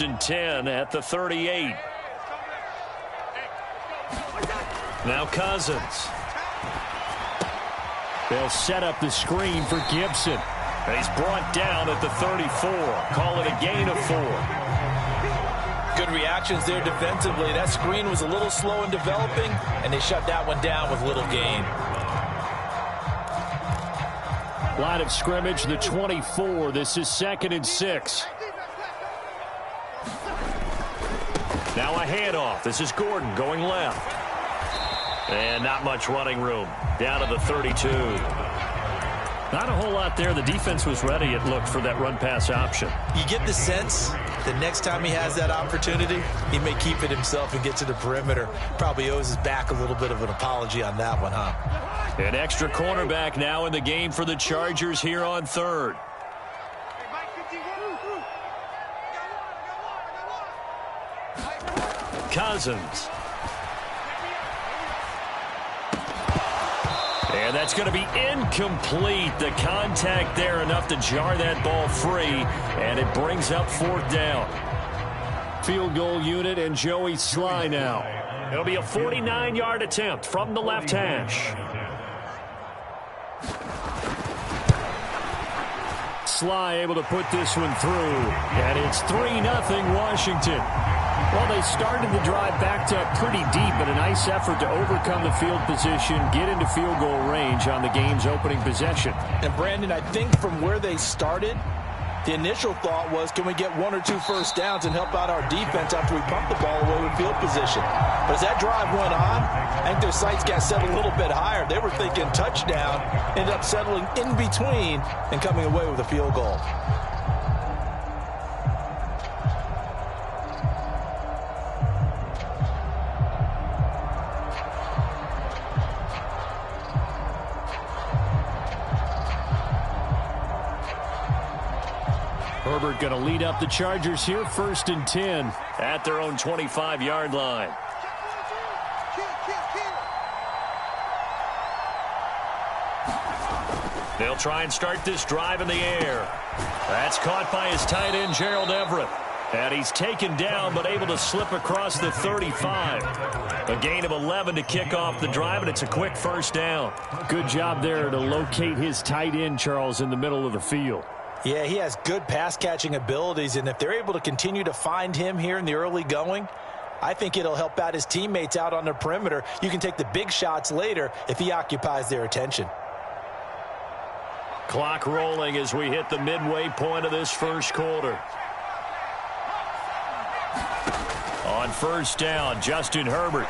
and 10 at the 38. Now Cousins. They'll set up the screen for Gibson. And he's brought down at the 34. Call it a gain of 4. Good reactions there defensively. That screen was a little slow in developing, and they shut that one down with little gain. Line of scrimmage, the 24. This is 2nd and 6. Now a handoff. This is Gordon going left. And not much running room. Down to the 32. Not a whole lot there. The defense was ready, it looked, for that run-pass option. You get the sense that next time he has that opportunity, he may keep it himself and get to the perimeter. Probably owes his back a little bit of an apology on that one, huh? An extra cornerback now in the game for the Chargers here on 3rd. Cousins. And that's going to be incomplete. The contact there enough to jar that ball free, and it brings up 4th down. Field goal unit and Joey Sly now. It'll be a 49-yard attempt from the left hash. Sly able to put this one through, and it's 3-0 Washington. Well, they started the drive backed up pretty deep, but a nice effort to overcome the field position, get into field goal range on the game's opening possession. And, Brandon, I think from where they started, the initial thought was, can we get 1 or 2 first downs and help out our defense after we pump the ball away with field position? But as that drive went on, I think their sights got set a little bit higher. They were thinking touchdown, ended up settling in between and coming away with a field goal. Herbert going to lead up the Chargers here, 1st and 10 at their own 25-yard line. They'll try and start this drive in the air. That's caught by his tight end, Gerald Everett. And he's taken down but able to slip across the 35. A gain of 11 to kick off the drive, and it's a quick 1st down. Good job there to locate his tight end, Charles, in the middle of the field. Yeah, he has good pass-catching abilities, and if they're able to continue to find him here in the early going, I think it'll help out his teammates out on the perimeter. You can take the big shots later if he occupies their attention. Clock rolling as we hit the midway point of this 1st quarter. On 1st down, Justin Herbert.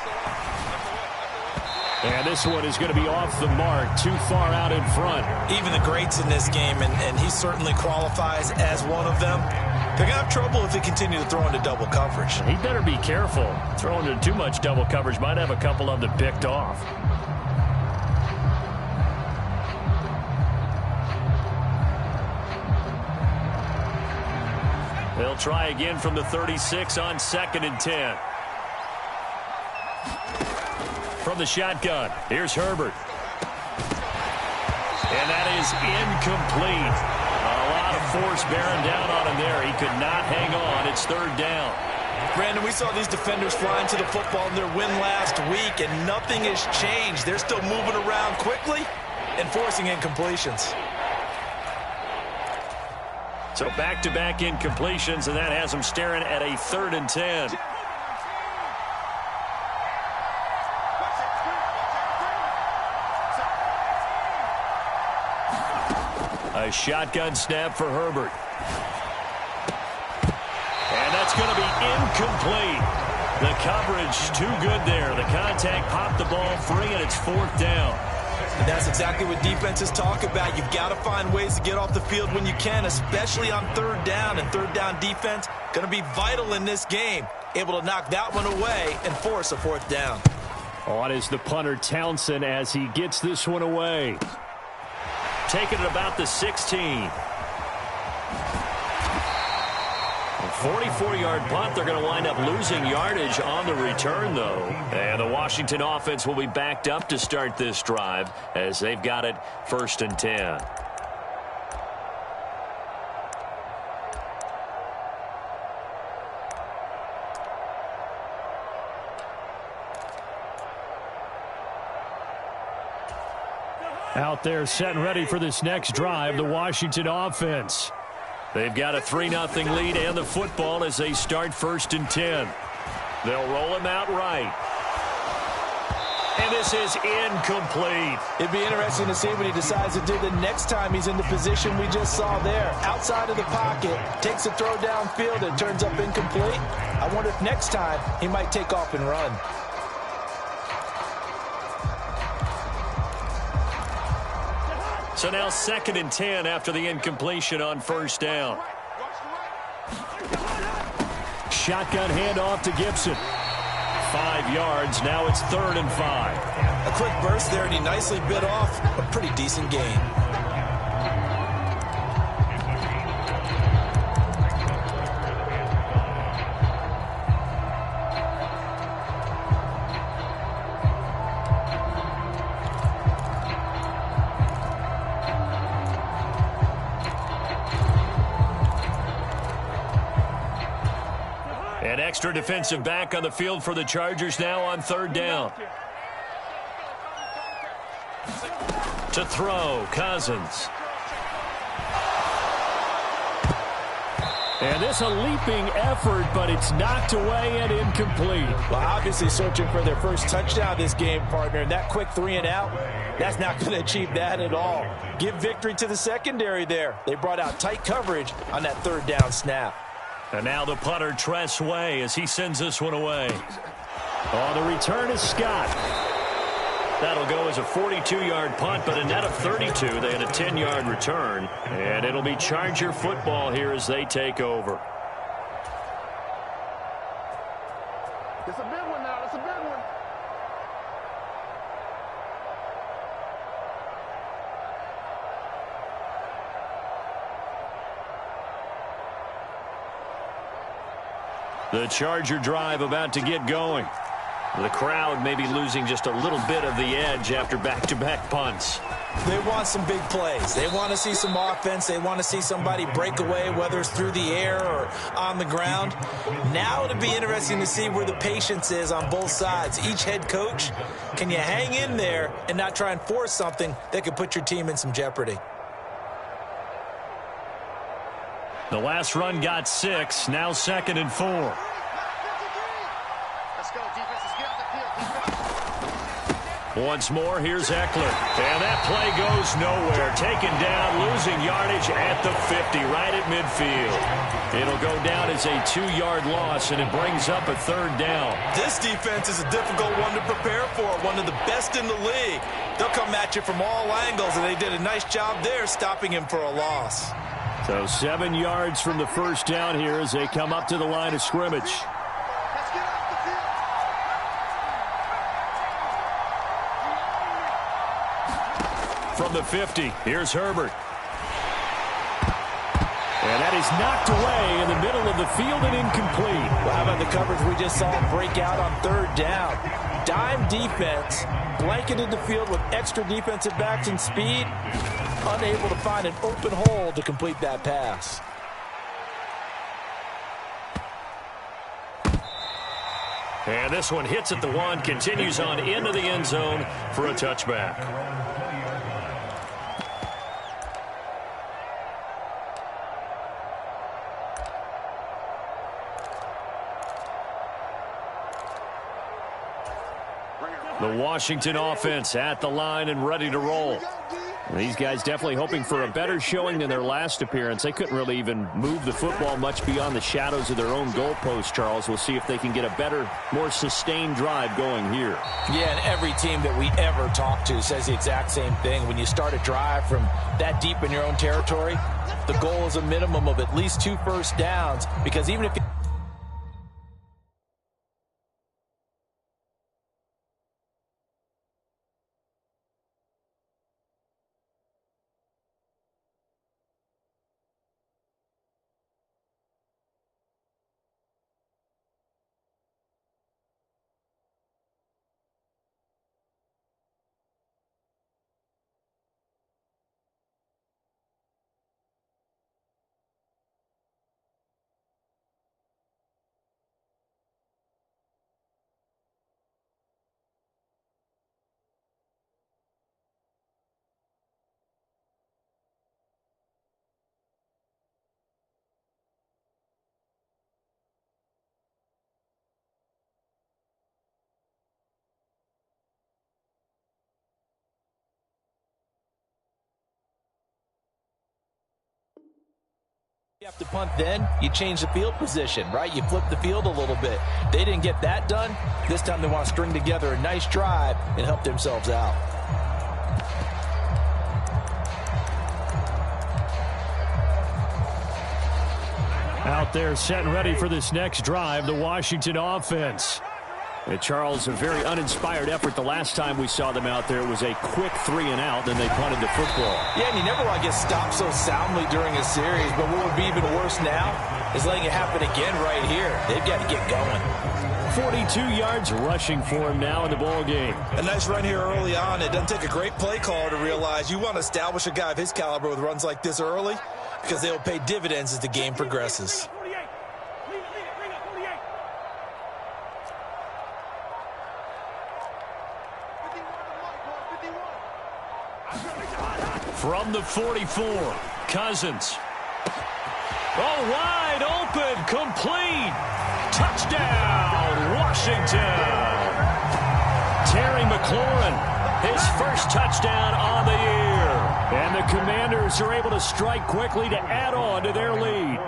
And this one is going to be off the mark, too far out in front. Even the greats in this game, and he certainly qualifies as one of them, they're going to have trouble if they continue to throw into double coverage. He better be careful. Throwing into too much double coverage might have a couple of them picked off. They'll try again from the 36 on 2nd and 10. From the shotgun, here's Herbert. And that is incomplete. A lot of force bearing down on him there. He could not hang on. It's 3rd down. Brandon, we saw these defenders flying to the football in their win last week, and nothing has changed. They're still moving around quickly and forcing incompletions. So back-to-back incompletions, and that has them staring at a 3rd and 10. A shotgun snap for Herbert. And that's going to be incomplete. The coverage too good there. The contact popped the ball free, and it's 4th down. And that's exactly what defenses talk about. You've got to find ways to get off the field when you can, especially on 3rd down. And 3rd down defense going to be vital in this game. Able to knock that one away and force a 4th down. On is the punter, Townsend, as he gets this one away. Taking it about the 16. 44-yard punt. They're going to wind up losing yardage on the return, though. And the Washington offense will be backed up to start this drive as they've got it 1st and 10. Out there setting ready for this next drive, the Washington offense. They've got a 3-0 lead and the football as they start 1st and 10. They'll roll him out right. And this is incomplete. It'd be interesting to see what he decides to do the next time he's in the position we just saw there. Outside of the pocket, takes a throw downfield and turns up incomplete. I wonder if next time he might take off and run. So now 2nd and 10 after the incompletion on 1st down. Shotgun handoff to Gibson. 5 yards. Now it's 3rd and 5. A quick burst there, and he nicely bit off a pretty decent gain. An extra defensive back on the field for the Chargers now on 3rd down. To throw, Cousins. And this a leaping effort, but it's knocked away and incomplete. Well, obviously searching for their first touchdown this game, partner. And that quick 3 and out, that's not going to achieve that at all. Give victory to the secondary there. They brought out tight coverage on that 3rd down snap. And now the punter, Tress Way, as he sends this one away. On the return is Scott. That'll go as a 42-yard punt, but a net of 32. They had a 10-yard return. And it'll be Charger football here as they take over. It's a big one now. It's a big one. The Charger drive about to get going. The crowd may be losing just a little bit of the edge after back-to-back punts. They want some big plays. They want to see some offense. They want to see somebody break away, whether it's through the air or on the ground. Now it'll be interesting to see where the patience is on both sides. Each head coach, can you hang in there and not try and force something that could put your team in some jeopardy? The last run got 6, now 2nd and 4. Let's go, defenses. Get off the field. Once more, here's Eckler. And that play goes nowhere. Taken down, losing yardage at the 50, right at midfield. It'll go down as a 2-yard loss, and it brings up a 3rd down. This defense is a difficult one to prepare for, one of the best in the league. They'll come at you from all angles, and they did a nice job there stopping him for a loss. So 7 yards from the 1st down here as they come up to the line of scrimmage. Let's get off the field. From the 50, here's Herbert. And that is knocked away in the middle of the field and incomplete. Well, how about the coverage we just saw break out on 3rd down? Dime defense, blanketed the field with extra defensive backs and speed, unable to find an open hole to complete that pass. And this one hits at the 1, continues on into the end zone for a touchback. The Washington offense at the line and ready to roll. These guys definitely hoping for a better showing than their last appearance. They couldn't really even move the football much beyond the shadows of their own goalpost, Charles. We'll see if they can get a better, more sustained drive going here. Yeah, and every team that we ever talk to says the exact same thing. When you start a drive from that deep in your own territory, the goal is a minimum of at least 2 first downs, because even if you You have to punt then, you change the field position, right? You flip the field a little bit. They didn't get that done. This time they want to string together a nice drive and help themselves out. Out there set and ready for this next drive, the Washington offense. And Charles, a very uninspired effort the last time we saw them out there. It was a quick 3-and-out, then they punted the football. Yeah, and you never want to get stopped so soundly during a series, but what would be even worse now is letting it happen again right here. They've got to get going. 42 yards rushing for him now in the ball game. A nice run here early on. It doesn't take a great play caller to realize you want to establish a guy of his caliber with runs like this early because they will pay dividends as the game progresses. From the 44, Cousins. Oh, wide open, complete. Touchdown, Washington. Terry McLaurin, his first touchdown on the year. And the Commanders are able to strike quickly to add on to their lead.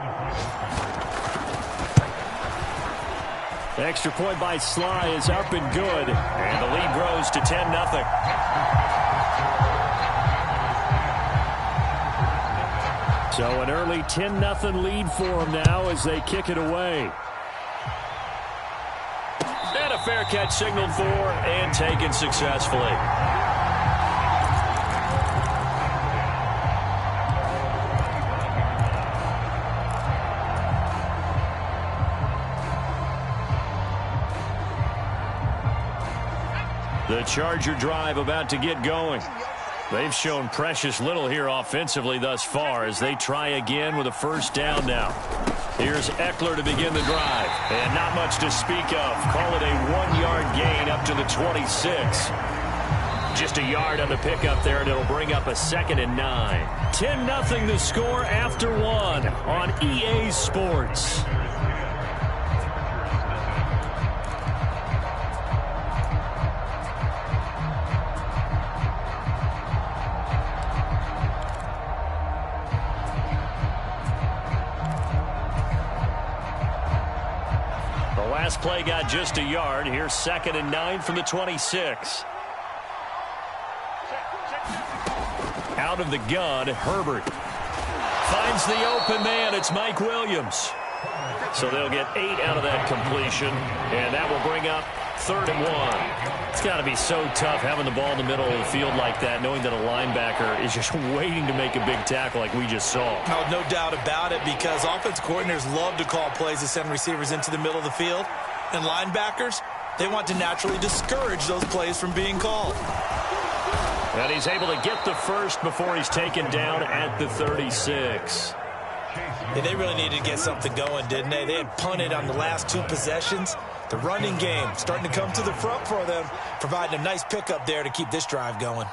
Extra point by Sly is up and good. And the lead grows to 10-0. So an early 10-0 lead for them now as they kick it away. And a fair catch signaled for and taken successfully. The Charger drive about to get going. They've shown precious little here offensively thus far as they try again with a first down now. Here's Eckler to begin the drive. And not much to speak of. Call it a 1-yard gain up to the 26. Just a yard on the pickup there, and it'll bring up a 2nd and 9. 10-0 the score after one on EA Sports. Play got just a yard. Here's 2nd and 9 from the 26. Out of the gun, Herbert finds the open man. It's Mike Williams. So they'll get 8 out of that completion, and that will bring up 3rd and 1. It's got to be so tough having the ball in the middle of the field like that, knowing that a linebacker is just waiting to make a big tackle like we just saw. No doubt about it, because offense coordinators love to call plays to send receivers into the middle of the field. And linebackers, they want to naturally discourage those plays from being called. And he's able to get the first before he's taken down at the 36. Yeah, they really needed to get something going, didn't they? They had punted on the last 2 possessions. The running game starting to come to the front for them, providing a nice pickup there to keep this drive going.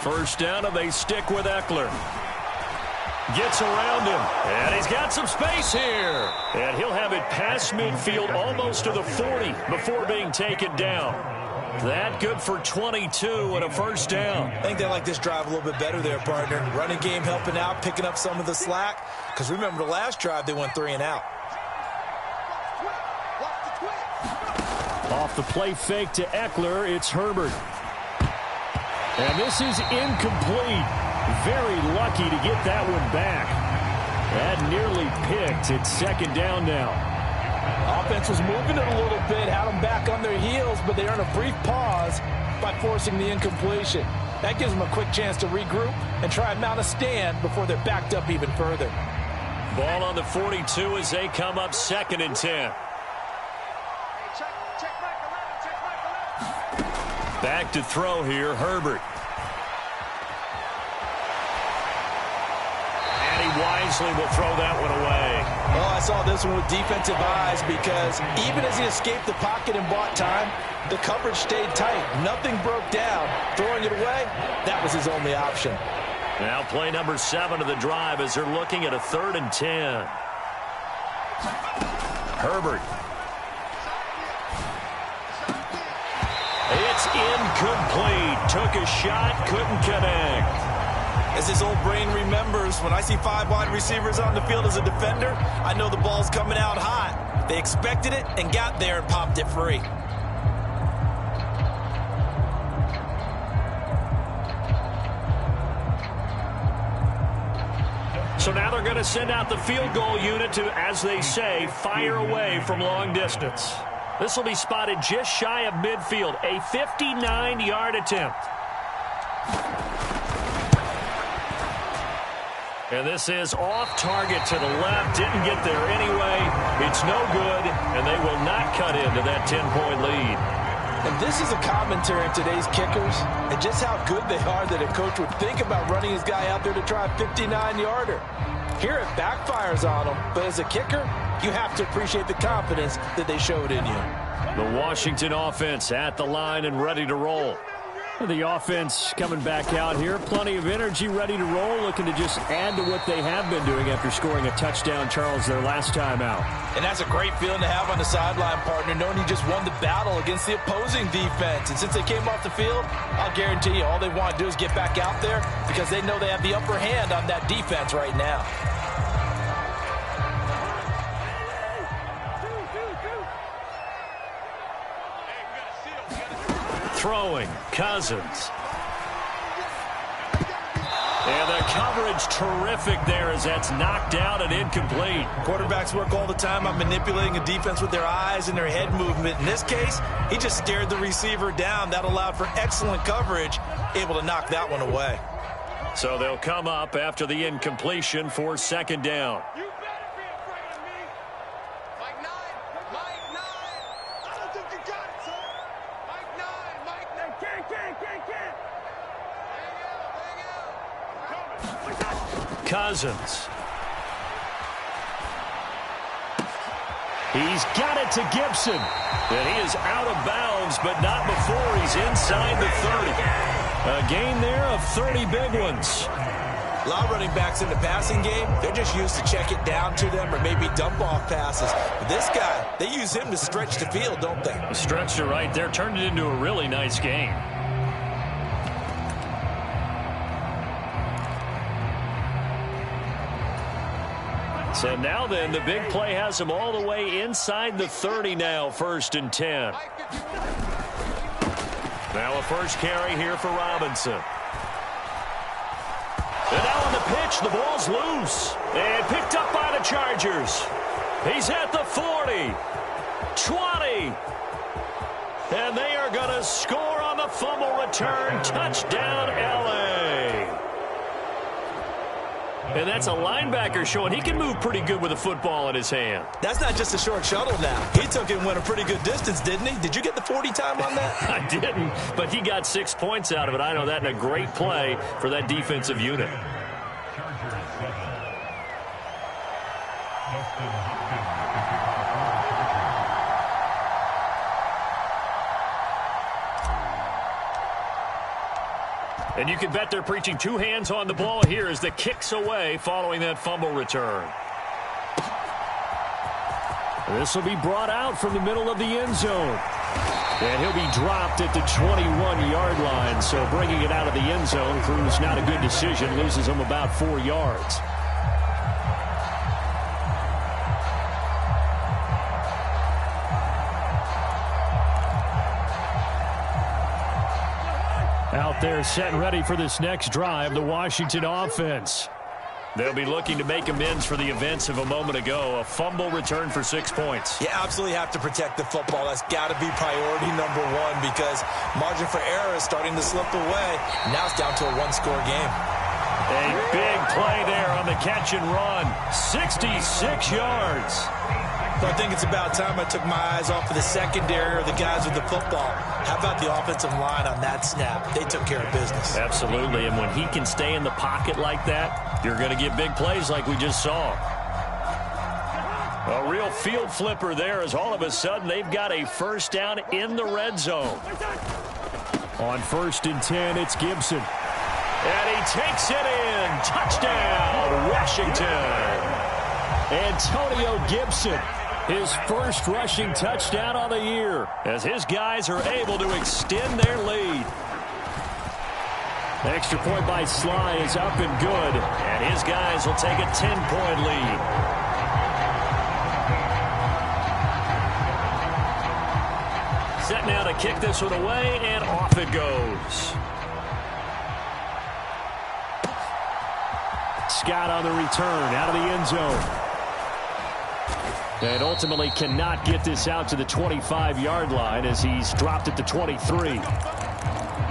First down, and they stick with Eckler. Gets around him, and he's got some space here. And he'll have it past midfield almost to the 40 before being taken down. That good for 22 and a first down. I think they like this drive a little bit better there, partner. Running game helping out, picking up some of the slack. Because remember the last drive, they went 3-and-out. Off the play fake to Eckler, it's Herbert. And this is incomplete. Very lucky to get that one back. That nearly picked. It's 2nd down now. Offense was moving it a little bit, had them back on their heels, but they earned a brief pause by forcing the incompletion. That gives them a quick chance to regroup and try and mount a stand before they're backed up even further. Ball on the 42 as they come up 2nd and 10. Back to throw here, Herbert. And he wisely will throw that one away. Well, I saw this one with defensive eyes because even as he escaped the pocket and bought time, the coverage stayed tight. Nothing broke down. Throwing it away, that was his only option. Now play number 7 of the drive as they're looking at a 3rd and 10. Herbert. It's incomplete. Took a shot, couldn't connect. As this old brain remembers, when I see 5 wide receivers on the field as a defender, I know the ball's coming out hot. They expected it and got there and popped it free. So now they're going to send out the field goal unit to, as they say, fire away from long distance. This will be spotted just shy of midfield, a 59-yard attempt. And this is off target to the left. Didn't get there anyway. It's no good, and they will not cut into that 10-point lead. And this is a commentary on today's kickers and just how good they are that a coach would think about running his guy out there to try a 59-yarder. Here it backfires on them, but as a kicker, you have to appreciate the confidence that they showed in you. The Washington offense at the line and ready to roll. The offense coming back out here. Plenty of energy, ready to roll, looking to just add to what they have been doing after scoring a touchdown, Charles, their last time out. And that's a great feeling to have on the sideline, partner, knowing you just won the battle against the opposing defense. And since they came off the field, I'll guarantee you all they want to do is get back out there because they know they have the upper hand on that defense right now. Throwing, Cousins. And the coverage terrific there as that's knocked out and incomplete. Quarterbacks work all the time on manipulating a defense with their eyes and their head movement. In this case, he just stared the receiver down. That allowed for excellent coverage, able to knock that one away. So they'll come up after the incompletion for second down. Cousins. He's got it to Gibson. And he is out of bounds, but not before he's inside the 30. A gain there of 30 big ones. A lot of running backs in the passing game, they're just used to check it down to them or maybe dump off passes. But this guy, they use him to stretch the field, don't they? Stretched it right there, turned it into a really nice game. So now then, the big play has him all the way inside the 30 now, 1st and 10. Now a first carry here for Robinson. And now on the pitch, the ball's loose. And picked up by the Chargers. He's at the 40. 20. And they are going to score on the fumble return. Touchdown, L.A. And that's a linebacker showing he can move pretty good with a football in his hand. That's not just a short shuttle now. He took it and went a pretty good distance, didn't he? Did you get the 40 time on that? I didn't, but he got 6 points out of it. I know that, and a great play for that defensive unit. And you can bet they're preaching 2 hands on the ball here as the kick's away following that fumble return. This will be brought out from the middle of the end zone. And he'll be dropped at the 21-yard line. So bringing it out of the end zone proves not a good decision. Loses him about 4 yards. Out there set and ready for this next drive, the Washington offense. They'll be looking to make amends for the events of a moment ago. A fumble return for 6 points. You absolutely have to protect the football. That's got to be priority number 1 because margin for error is starting to slip away. Now it's down to a 1-score game. A big play there on the catch and run. 66 yards. So I think it's about time I took my eyes off of the secondary or the guys with the football. How about the offensive line on that snap? They took care of business. Absolutely, and when he can stay in the pocket like that, you're going to get big plays like we just saw. A real field flipper there as all of a sudden they've got a first down in the red zone. On 1st and 10, it's Gibson. And he takes it in. Touchdown, Washington. Antonio Gibson. His first rushing touchdown on the year as his guys are able to extend their lead. Extra point by Sly is up and good. And his guys will take a 10-point lead. Set now to kick this one away, and off it goes. Scott on the return out of the end zone. And ultimately cannot get this out to the 25-yard line as he's dropped at the 23.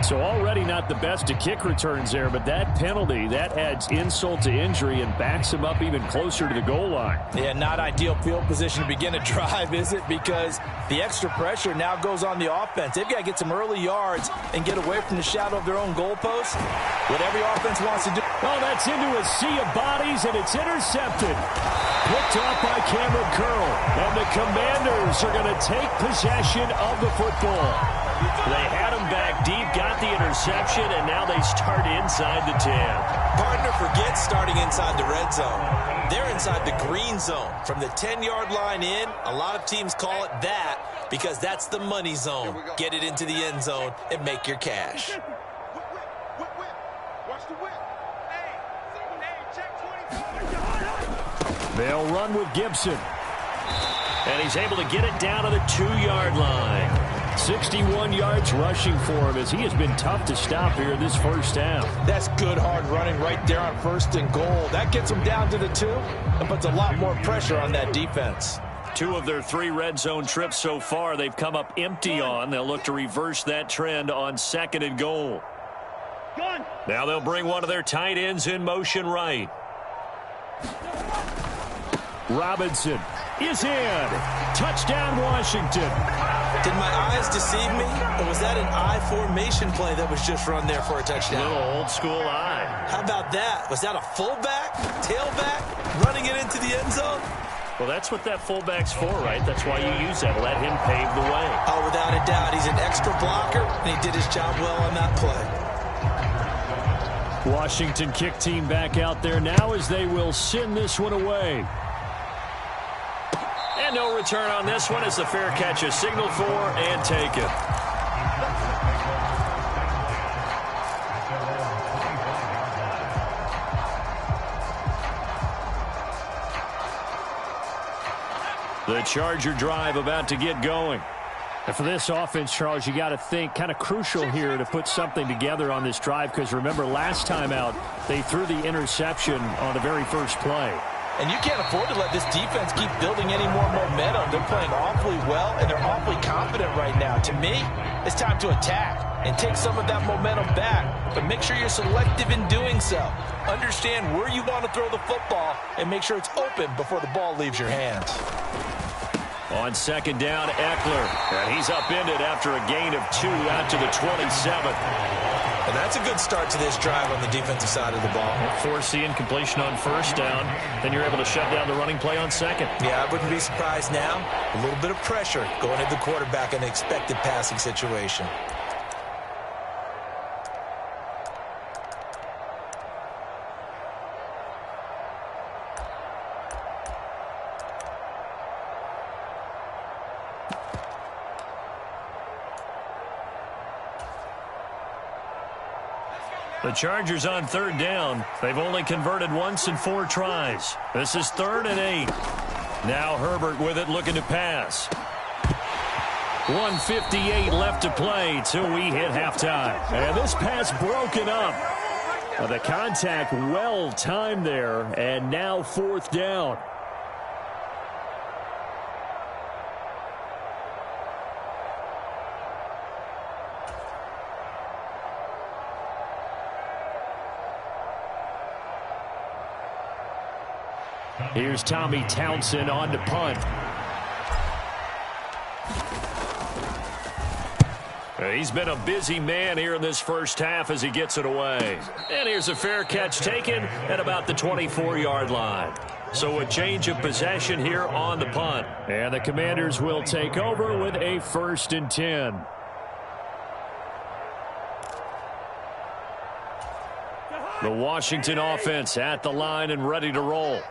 So already not the best to kick returns there, but that penalty, that adds insult to injury and backs him up even closer to the goal line. Yeah, not ideal field position to begin a drive, is it? Because the extra pressure now goes on the offense. They've got to get some early yards and get away from the shadow of their own goalpost. What every offense wants to do. Oh, that's into a sea of bodies, and it's intercepted. Picked off by Cameron Curl. And the Commanders are going to take possession of the football. They had him back deep, got the interception, and now they start inside the 10. Partner forgets starting inside the red zone. They're inside the green zone. From the 10-yard line in, a lot of teams call it that because that's the money zone. Get it into the end zone and make your cash. Watch the whip. They'll run with Gibson. And he's able to get it down to the 2-yard line. 61 yards rushing for him as he has been tough to stop here this first half. That's good hard running right there on 1st and goal. That gets him down to the 2 and puts a lot more pressure on that defense. 2 of their 3 red zone trips so far they've come up empty on. They'll look to reverse that trend on 2nd and goal. Now they'll bring one of their tight ends in motion right. Robinson is in. Touchdown, Washington. Did my eyes deceive me, or was that an I formation play that was just run there for a touchdown? Little old school eye. How about that? Was that a fullback, tailback, running it into the end zone? Well, that's what that fullback's for, right? That's why you use that. Let him pave the way. Oh, without a doubt. He's an extra blocker, and he did his job well on that play. Washington kick team back out there now as they will send this one away. And no return on this one as the fair catch is signaled for and taken. The Charger drive about to get going. And for this offense, Charles, you got to think kind of crucial here to put something together on this drive because remember last time out they threw the interception on the very first play. And you can't afford to let this defense keep building any more momentum. They're playing awfully well, and they're awfully confident right now. To me, it's time to attack and take some of that momentum back. But make sure you're selective in doing so. Understand where you want to throw the football and make sure it's open before the ball leaves your hands. On 2nd down, Eckler. And he's upended after a gain of 2 out to the 27. And that's a good start to this drive on the defensive side of the ball. Force the incompletion on 1st down. Then you're able to shut down the running play on 2nd. Yeah, I wouldn't be surprised now. A little bit of pressure going at the quarterback in an expected passing situation. The Chargers on 3rd down. They've only converted once in 4 tries. This is 3rd and 8. Now Herbert with it looking to pass. 1:58 left to play till we hit halftime. And this pass broken up. The contact well timed there. And now 4th down. Here's Tommy Townsend on to punt. He's been a busy man here in this first half as he gets it away. And here's a fair catch taken at about the 24-yard line. So a change of possession here on the punt. And the Commanders will take over with a 1st and 10. The Washington offense at the line and ready to roll.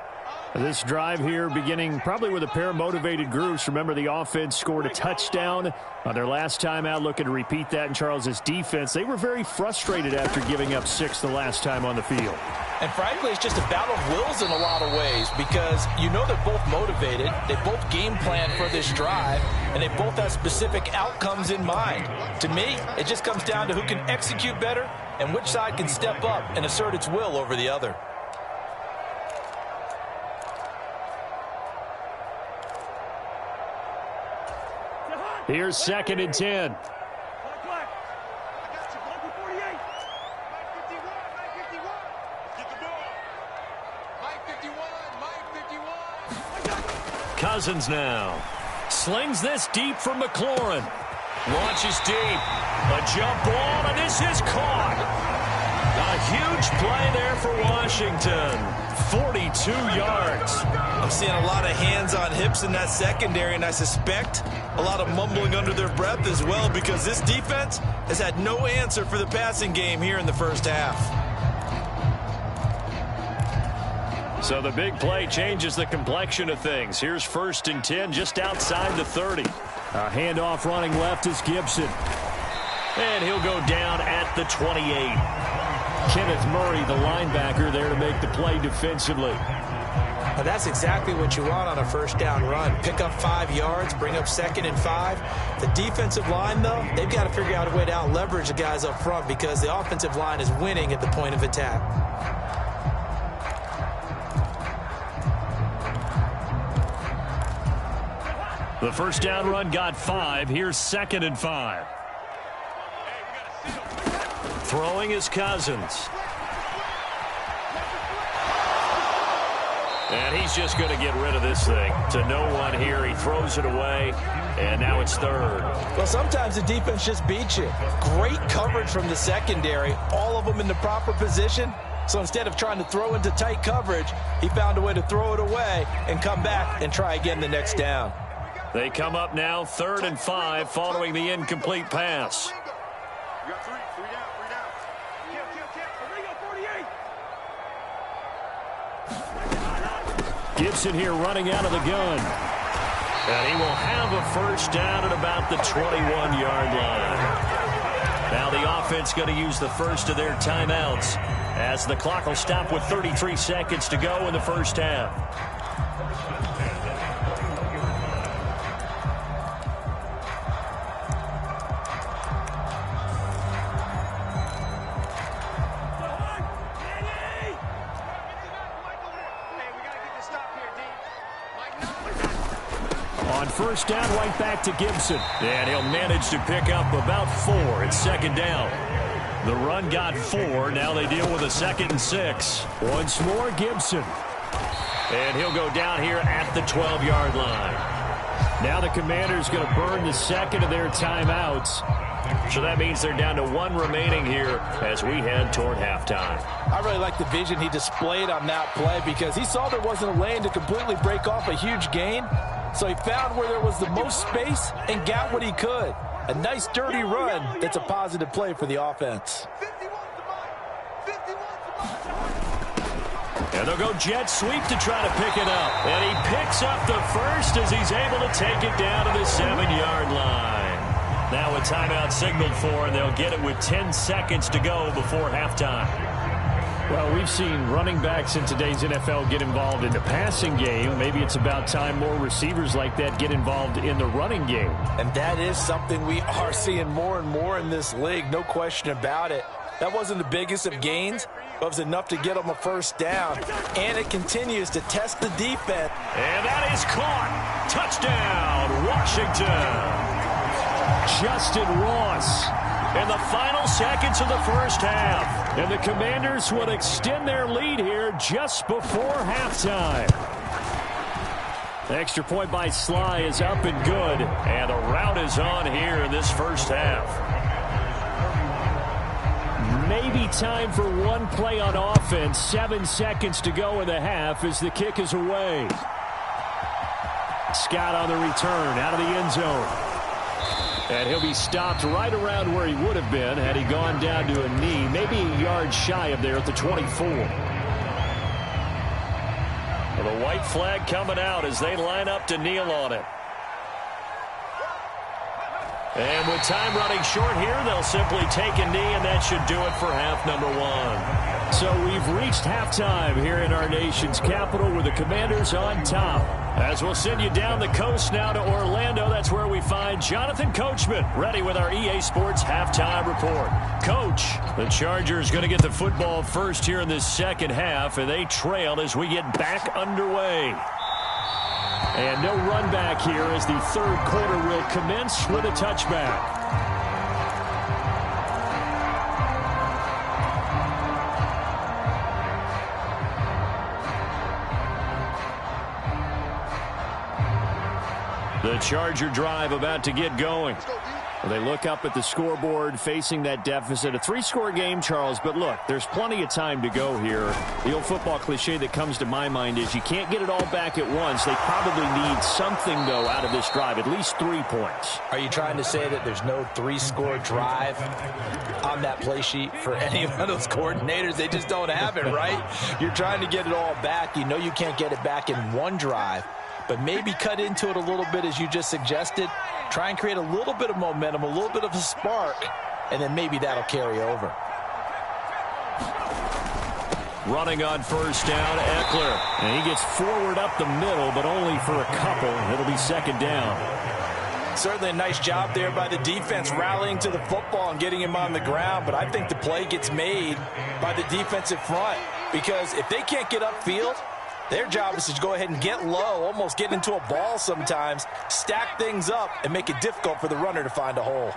This drive here beginning probably with a pair of motivated groups. Remember, the offense scored a touchdown on their last time out. Looking to repeat that in Charles's defense. They were very frustrated after giving up 6 the last time on the field. And frankly, it's just a battle of wills in a lot of ways because you know they're both motivated. They both game plan for this drive, and they both have specific outcomes in mind. To me, it just comes down to who can execute better and which side can step up and assert its will over the other. Here's 2nd and 10. Cousins now slings this deep for McLaurin. Launches deep. A jump ball, and this is caught. A huge play there for Washington. 42 yards. I'm seeing a lot of hands on hips in that secondary, and I suspect a lot of mumbling under their breath as well because this defense has had no answer for the passing game here in the first half. So the big play changes the complexion of things. Here's 1st and 10 just outside the 30. A handoff running left is Gibson. And he'll go down at the 28. Kenneth Murray, the linebacker, there to make the play defensively. Now that's exactly what you want on a first down run. Pick up 5 yards, bring up 2nd and 5. The defensive line, though, they've got to figure out a way to out-leverage the guys up front because the offensive line is winning at the point of attack. The first down run got 5. Here's 2nd and 5. Throwing is Cousins. And he's just going to get rid of this thing. To no one here. He throws it away. And now it's 3rd. Well, sometimes the defense just beats you. Great coverage from the secondary. All of them in the proper position. So instead of trying to throw into tight coverage, he found a way to throw it away and come back and try again the next down. They come up now 3rd and 5 following the incomplete pass. You got 3 down. Gibson here running out of the gun. And he will have a first down at about the 21-yard line. Now the offense going to use the first of their timeouts as the clock will stop with 33 seconds to go in the first half. On first down, right back to Gibson. And he'll manage to pick up about 4. It's 2nd down. The run got 4. Now they deal with a 2nd and 6. Once more, Gibson. And he'll go down here at the 12-yard line. Now the Commanders going to burn the 2nd of their timeouts. So that means they're down to 1 remaining here as we head toward halftime. I really like the vision he displayed on that play because he saw there wasn't a lane to completely break off a huge gain. So he found where there was the most space and got what he could. A nice, dirty run that's a positive play for the offense. And they'll go jet sweep to try to pick it up. And he picks up the first as he's able to take it down to the 7-yard line. Now a timeout signaled for, and they'll get it with 10 seconds to go before halftime. Well, we've seen running backs in today's NFL get involved in the passing game. Maybe it's about time more receivers like that get involved in the running game. And that is something we are seeing more and more in this league, no question about it. That wasn't the biggest of gains, but it was enough to get them a first down. And it continues to test the defense. And that is caught. Touchdown, Washington. Justin Ross in the final seconds of the first half. And the Commanders would extend their lead here just before halftime. The extra point by Sly is up and good. And the route is on here in this first half. Maybe time for one play on offense. 7 seconds to go in the half as the kick is away. Scott on the return out of the end zone. And he'll be stopped right around where he would have been had he gone down to a knee, maybe a yard shy of there at the 24. Well, the white flag coming out as they line up to kneel on it. And with time running short here, they'll simply take a knee, and that should do it for half number one. So we've reached halftime here in our nation's capital with the Commanders on top. As we'll send you down the coast now to Orlando, that's where we find Jonathan Coachman ready with our EA Sports halftime report. Coach, the Chargers going to get the football first here in this second half, and they trail as we get back underway. And no run back here as the third quarter will commence with a touchback. The Charger drive about to get going. Well, they look up at the scoreboard facing that deficit. A 3-score game, Charles, but look, there's plenty of time to go here. The old football cliche that comes to my mind is you can't get it all back at once. They probably need something, though, out of this drive, at least 3 points. Are you trying to say that there's no 3-score drive on that play sheet for any of those coordinators? They just don't have it, right? You're trying to get it all back. You know you can't get it back in one drive, but maybe cut into it a little bit as you just suggested. Try and create a little bit of momentum, a little bit of a spark, and then maybe that'll carry over. Running on first down, Eckler. And he gets forward up the middle, but only for a couple. It'll be second down. Certainly a nice job there by the defense rallying to the football and getting him on the ground, but I think the play gets made by the defensive front because if they can't get upfield, their job is to go ahead and get low, almost get into a ball sometimes, stack things up, and make it difficult for the runner to find a hole.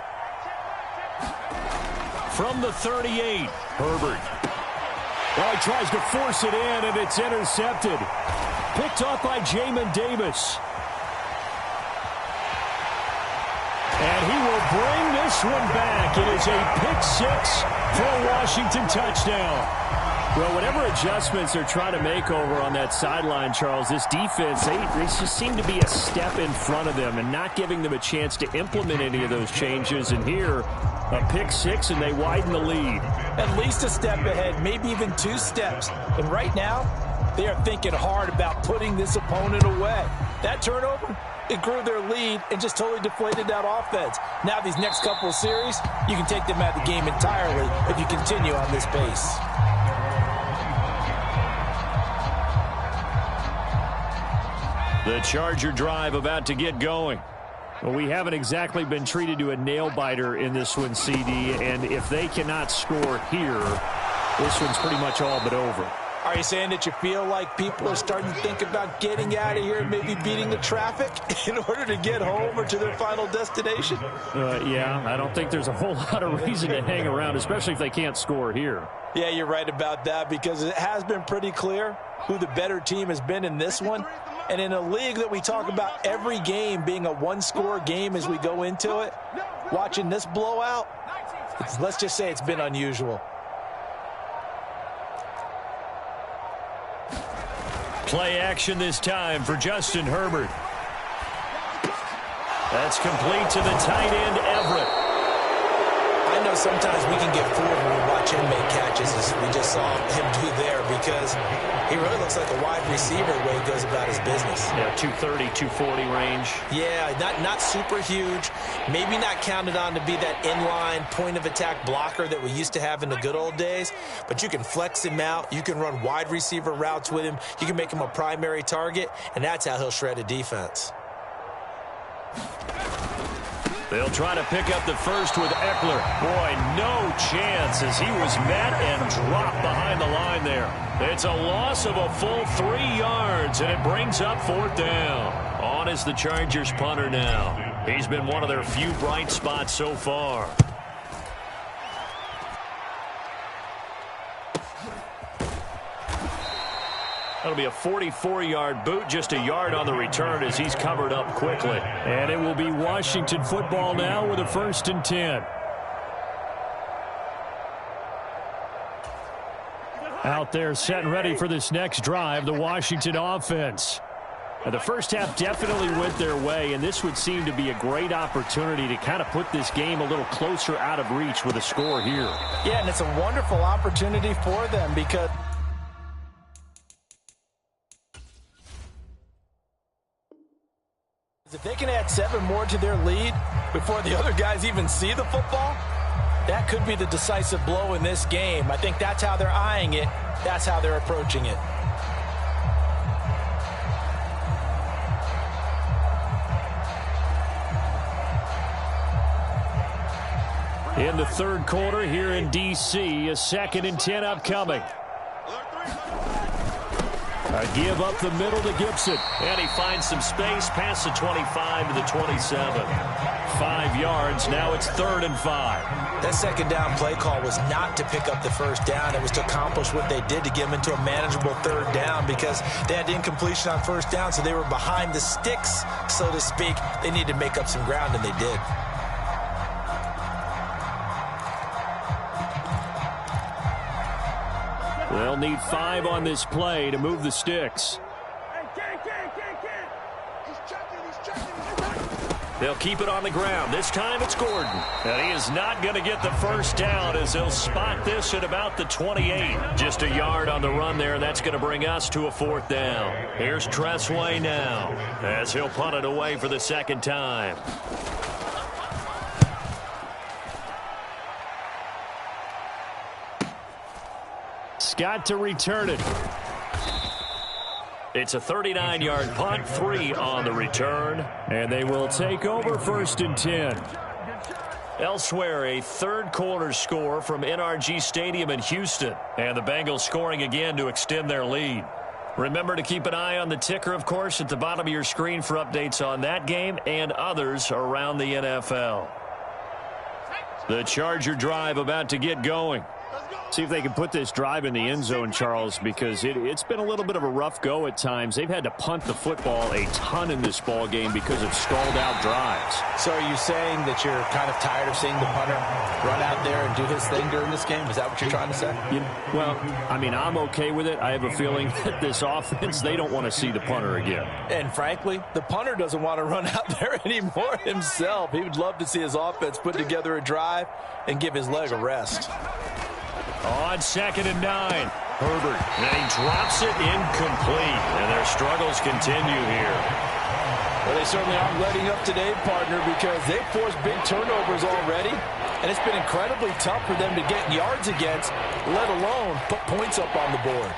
From the 38, Herbert. Well, he tries to force it in, and it's intercepted. Picked off by Jamin Davis. And he will bring this one back. It is a pick-6 for a Washington touchdown. Well, whatever adjustments they're trying to make over on that sideline, Charles, this defense, they just seem to be a step in front of them and not giving them a chance to implement any of those changes. And here, a pick-6, and they widen the lead. At least a step ahead, maybe even 2 steps. And right now, they are thinking hard about putting this opponent away. That turnover, it grew their lead and just totally deflated that offense. Now these next couple of series, you can take them out of the game entirely if you continue on this pace. The Charger drive about to get going. Well, we haven't exactly been treated to a nail-biter in this one, CD, and if they cannot score here, this one's pretty much all but over. Are you saying that you feel like people are starting to think about getting out of here and maybe beating the traffic in order to get home or to their final destination? Yeah, I don't think there's a whole lot of reason to hang around, especially if they can't score here. Yeah, you're right about that because it has been pretty clear who the better team has been in this one. And in a league that we talk about every game being a 1-score game as we go into it, watching this blowout, let's just say it's been unusual. Play action this time for Justin Herbert. That's complete to the tight end, Everett. I know sometimes we can get fooled when we watch him make catches, as we just saw him do there, because he really looks like a wide receiver the way he goes about his business. Yeah, 230, 240 range. Yeah, not super huge. Maybe not counted on to be that inline point-of-attack blocker that we used to have in the good old days, but you can flex him out. You can run wide receiver routes with him. You can make him a primary target, and that's how he'll shred a defense. They'll try to pick up the first with Eckler. Boy, no chance as he was met and dropped behind the line there. It's a loss of a full 3 yards, and it brings up 4th down. On is the Chargers punter now. He's been one of their few bright spots so far. That'll be a 44-yard boot, just a yard on the return as he's covered up quickly. And it will be Washington football now with a 1st and 10. Out there set and ready for this next drive, the Washington offense. Now, the first half definitely went their way, and this would seem to be a great opportunity to kind of put this game a little closer out of reach with a score here. Yeah, and it's a wonderful opportunity for them because If they can add 7 more to their lead before the other guys even see the football, that could be the decisive blow in this game. I think that's how they're eyeing it. That's how they're approaching it. In the third quarter here in D.C., a 2nd and 10 upcoming. A give up the middle to Gibson. And he finds some space past the 25 to the 27. 5 yards. Now it's 3rd and 5. That second down play call was not to pick up the first down. It was to accomplish what they did to get them into a manageable 3rd down because they had incompletion on first down, so they were behind the sticks, so to speak. They needed to make up some ground, and they did. They'll need 5 on this play to move the sticks. They'll keep it on the ground. This time it's Gordon. And he is not going to get the first down as they'll spot this at about the 28. Just a yard on the run there. That's going to bring us to a 4th down. Here's Tressway now as he'll punt it away for the 2nd time. Scott to return it. It's a 39-yard punt, 3 on the return, and they will take over 1st and 10. Elsewhere, a third quarter score from NRG Stadium in Houston, and the Bengals scoring again to extend their lead. Remember to keep an eye on the ticker, of course, at the bottom of your screen for updates on that game and others around the NFL. The Charger drive about to get going. See if they can put this drive in the end zone, Charles, because it's been a little bit of a rough go at times. They've had to punt the football a ton in this ball game because of stalled-out drives. So are you saying that you're kind of tired of seeing the punter run out there and do his thing during this game? Is that what you're trying to say? Well, I mean, I'm okay with it. I have a feeling that this offense, they don't want to see the punter again. And frankly, the punter doesn't want to run out there anymore himself. He would love to see his offense put together a drive and give his leg a rest. On 2nd and 9, Herbert. And he drops it incomplete. And their struggles continue here. Well, they certainly aren't letting up today, partner, because they've forced big turnovers already. And it's been incredibly tough for them to get yards against, let alone put points up on the board.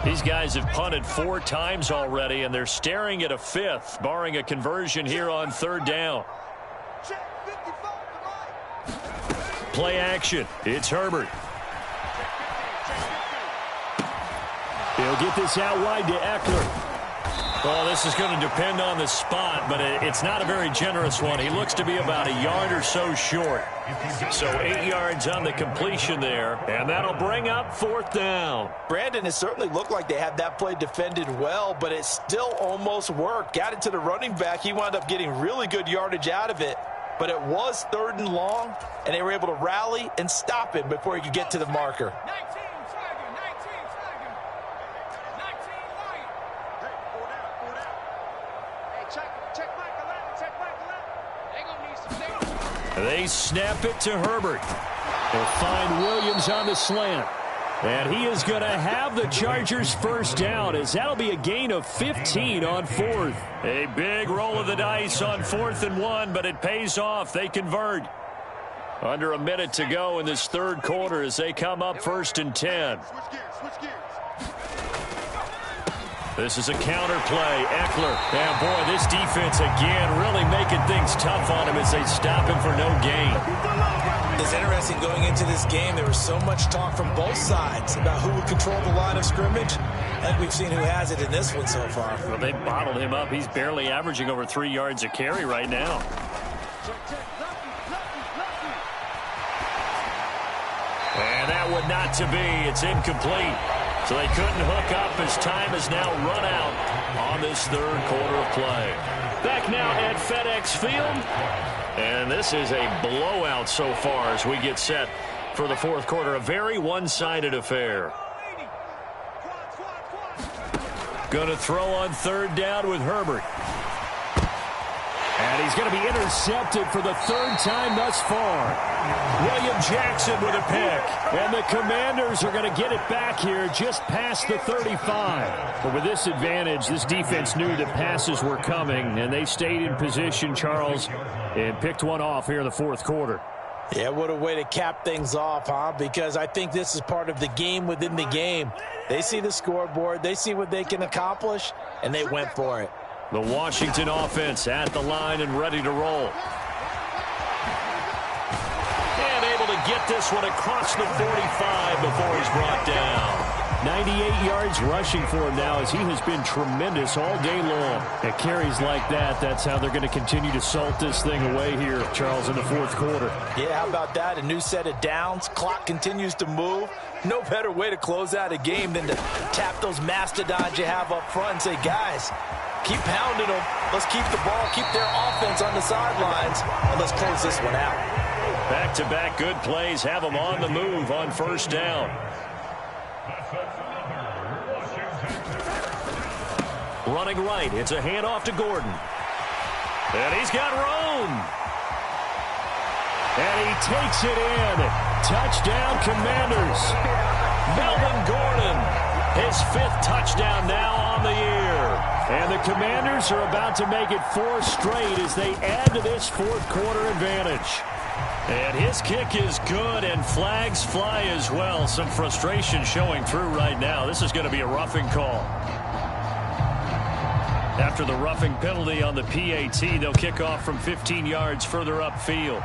These guys have punted 4 times already, and they're staring at a 5th, barring a conversion here on 3rd down. Play action. It's Herbert. He'll get this out wide to Eckler. Well, this is going to depend on the spot, but it's not a very generous one. He looks to be about a yard or so short. So 8 yards on the completion there, and that'll bring up 4th down. Brandon, it certainly looked like they had that play defended well, but it still almost worked. Got it to the running back. He wound up getting really good yardage out of it, but it was 3rd and long, and they were able to rally and stop him before he could get to the marker. They snap it to Herbert. They'll find Williams on the slant. And he is going to have the Chargers first down, as that'll be a gain of 15 on 4th. A big roll of the dice on 4th and 1, but it pays off. They convert. Under a minute to go in this third quarter as they come up 1st and 10. This is a counter play. Eckler. And boy, this defense again really making things tough on him as they stop him for no gain. It's interesting going into this game. There was so much talk from both sides about who would control the line of scrimmage. I think we've seen who has it in this one so far. Well, they bottled him up. He's barely averaging over 3 yards a carry right now. And that would not to be. It's incomplete. So they couldn't hook up as time has now run out on this third quarter of play. Back now at FedEx Field. And this is a blowout so far as we get set for the fourth quarter. A very one-sided affair. Going to throw on third down with Herbert. And And he's going to be intercepted for the third time thus far. William Jackson with a pick. And the Commanders are going to get it back here just past the 35. But with this advantage, this defense knew that passes were coming, and they stayed in position, Charles, and picked one off here in the fourth quarter. Yeah, what a way to cap things off, huh? Because I think this is part of the game within the game. They see the scoreboard, they see what they can accomplish, and they went for it. The Washington offense at the line and ready to roll. And able to get this one across the 45 before he's brought down. 98 yards rushing for him now as he has been tremendous all day long. At carries like that, that's how they're going to continue to salt this thing away here, Charles, in the fourth quarter. Yeah, how about that? A new set of downs. Clock continues to move. No better way to close out a game than to tap those mastodons you have up front and say, guys, keep pounding them. Let's keep the ball, keep their offense on the sidelines, and let's close this one out. Back-to-back good plays have them on the move on first down. Running right, it's a handoff to Gordon. And he's got room. And he takes it in. Touchdown, Commanders. Melvin Gordon, his fifth touchdown now on the year. And the Commanders are about to make it 4 straight as they add to this fourth quarter advantage. And his kick is good, and flags fly as well. Some frustration showing through right now. This is going to be a roughing call. After the roughing penalty on the PAT, they'll kick off from 15 yards further upfield.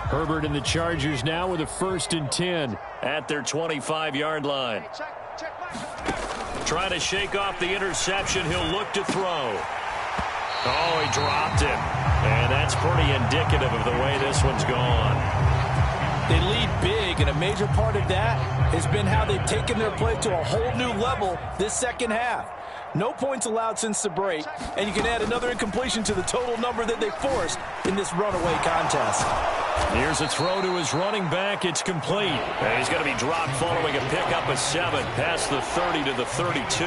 Herbert and the Chargers now with a 1st and 10 at their 25-yard line. Trying to shake off the interception. He'll look to throw. Oh, he dropped it. And that's pretty indicative of the way this one's gone. They lead big, and a major part of that has been how they've taken their play to a whole new level this second half. No points allowed since the break, and you can add another incompletion to the total number that they forced in this runaway contest. Here's a throw to his running back. It's complete. And he's going to be dropped following a pickup of 7 past the 30 to the 32.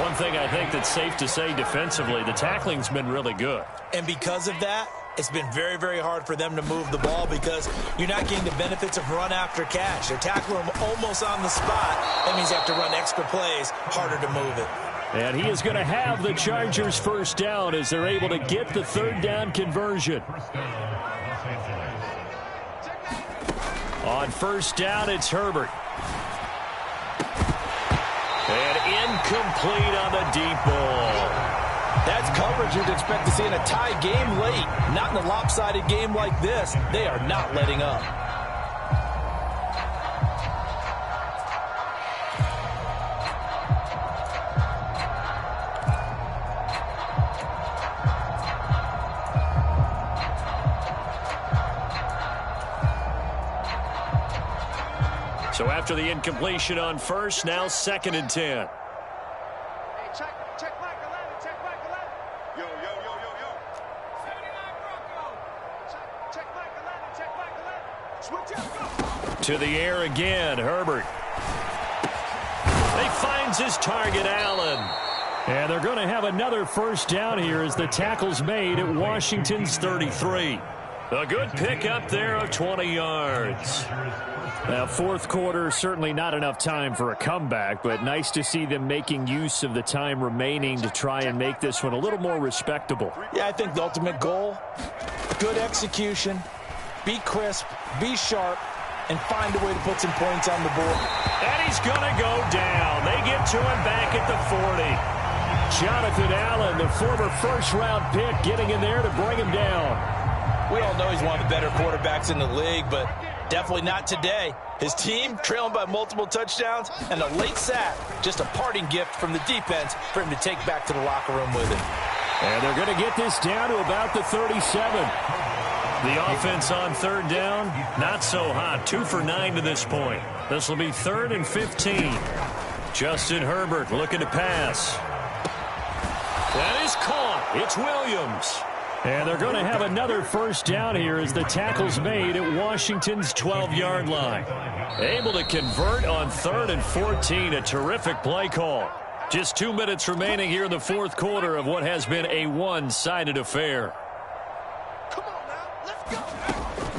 One thing I think that's safe to say defensively, the tackling's been really good. And because of that, it's been very, very hard for them to move the ball because you're not getting the benefits of run after catch. They're tackling them almost on the spot. That means you have to run extra plays, harder to move it. And he is going to have the Chargers first down as they're able to get the third down conversion. On first down, it's Herbert. And incomplete on the deep ball. That's coverage you'd expect to see in a tie game late. Not in a lopsided game like this. They are not letting up. So after the incompletion on first, now 2nd and 10. Hey, check back 11, check back 11. Yo, yo, yo, yo, yo. 79 Bronco. Check back 11, switch up, go. To the air again, Herbert. He finds his target, Allen. And they're going to have another first down here as the tackle's made at Washington's 33. A good pickup there of 20 yards. Now, fourth quarter, certainly not enough time for a comeback, but nice to see them making use of the time remaining to try and make this one a little more respectable. Yeah, I think the ultimate goal, good execution, be crisp, be sharp, and find a way to put some points on the board. And he's going to go down. They get to him back at the 40. Jonathan Allen, the former first-round pick, getting in there to bring him down. We all know he's one of the better quarterbacks in the league, but definitely not today. His team trailing by multiple touchdowns, and a late sack, just a parting gift from the defense for him to take back to the locker room with him. And they're going to get this down to about the 37. The offense on third down, not so hot. 2 for 9 to this point. This will be 3rd and 15. Justin Herbert looking to pass. That is caught. It's Williams. And they're going to have another first down here as the tackle's made at Washington's 12-yard line. Able to convert on 3rd and 14. A terrific play call. Just 2 minutes remaining here in the fourth quarter of what has been a one-sided affair. Come on now, let's go.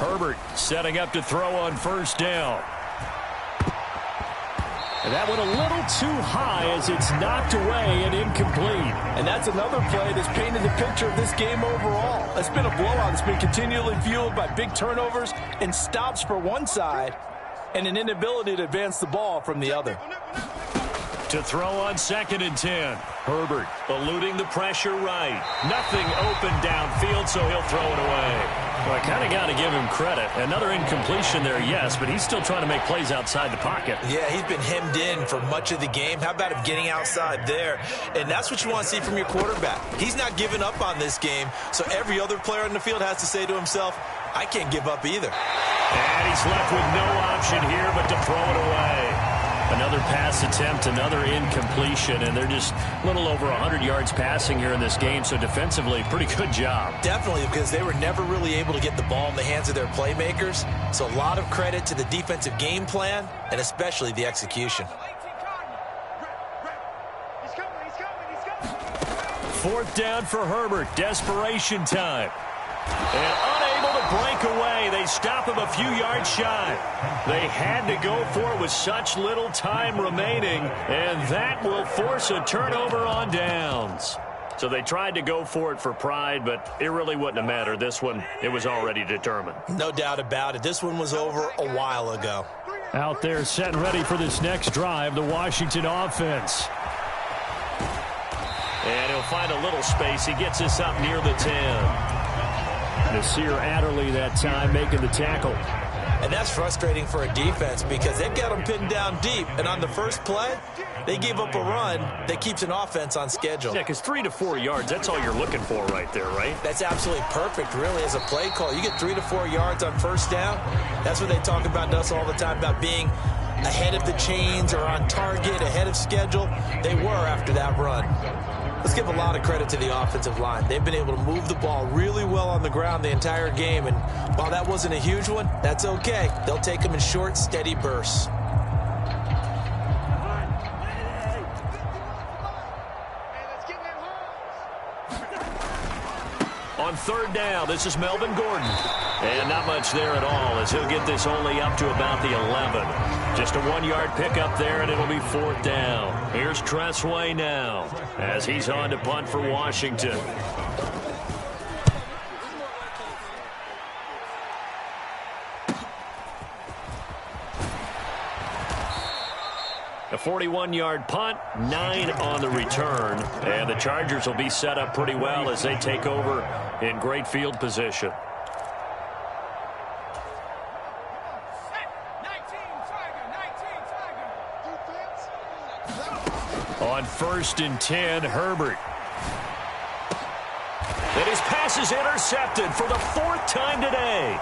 Herbert setting up to throw on first down. And that went a little too high as it's knocked away and incomplete. And that's another play that's painted the picture of this game overall. It's been a blowout. It's been continually fueled by big turnovers and stops for one side and an inability to advance the ball from the other. To throw on 2nd and 10. Herbert eluding the pressure right. Nothing open downfield, so he'll throw it away. Well, I kind of got to give him credit. Another incompletion there, yes, but he's still trying to make plays outside the pocket. Yeah, he's been hemmed in for much of the game. How about him getting outside there? And that's what you want to see from your quarterback. He's not giving up on this game, so every other player on the field has to say to himself, I can't give up either. And he's left with no option here but to throw it away. Another pass attempt, another incompletion, and they're just a little over 100 yards passing here in this game, so defensively, pretty good job. Definitely, because they were never really able to get the ball in the hands of their playmakers, so a lot of credit to the defensive game plan, and especially the execution. He's coming. 4th down for Herbert, desperation time. And unable to break away. They stop him a few yards shy. They had to go for it with such little time remaining, and that will force a turnover on downs. So they tried to go for it for pride, but it really wouldn't have mattered. This one, it was already determined. No doubt about it. This one was over a while ago. Out there set and ready for this next drive, the Washington offense. And he'll find a little space. He gets us up near the 10. Nasir Adderley that time making the tackle. And that's frustrating for a defense because they've got them pinned down deep. And on the first play, they gave up a run that keeps an offense on schedule. Yeah, because 3 to 4 yards, that's all you're looking for right there, right? That's absolutely perfect, really, as a play call. You get 3 to 4 yards on first down. That's what they talk about to us all the time, about being ahead of the chains or on target, ahead of schedule. They were after that run. Let's give a lot of credit to the offensive line. They've been able to move the ball really well on the ground the entire game, and while that wasn't a huge one, that's okay. They'll take them in short, steady bursts. On 3rd down, this is Melvin Gordon. And not much there at all as he'll get this only up to about the 11. Just a 1-yard pickup there, and it'll be 4th down. Here's Tressway now as he's on to punt for Washington. A 41-yard punt, 9 on the return. And the Chargers will be set up pretty well as they take over in great field position. On 1st and 10, Herbert. And his pass is intercepted for the 4th time today.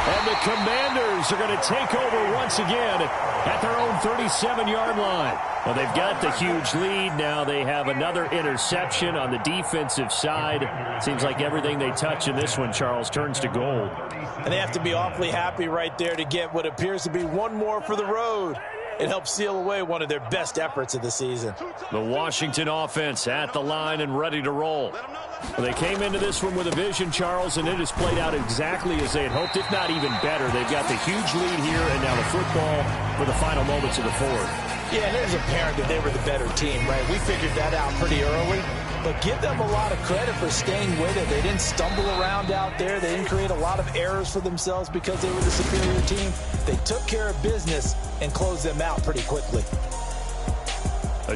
And the Commanders are going to take over once again at their own 37-yard line. Well, they've got the huge lead. Now they have another interception on the defensive side. Seems like everything they touch in this one, Charles, turns to gold. And they have to be awfully happy right there to get what appears to be one more for the road. It helps seal away one of their best efforts of the season. The Washington offense at the line and ready to roll. Well, they came into this one with a vision, Charles, and it has played out exactly as they had hoped, if not even better. They've got the huge lead here, and now the football for the final moments of the 4th. Yeah, and it was apparent that they were the better team, right? We figured that out pretty early. But give them a lot of credit for staying with it. They didn't stumble around out there. They didn't create a lot of errors for themselves because they were the superior team. They took care of business and closed them out pretty quickly.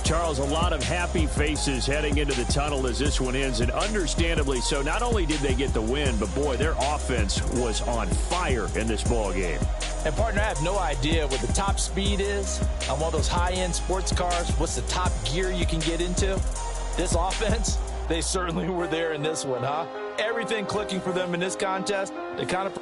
Charles, a lot of happy faces heading into the tunnel as this one ends, and understandably so. Not only did they get the win, but boy, their offense was on fire in this ball game. And partner, I have no idea what the top speed is on one of those high-end sports cars. What's the top gear you can get into? This offense, They certainly were there in this one, huh? Everything clicking for them in this contest. They kind of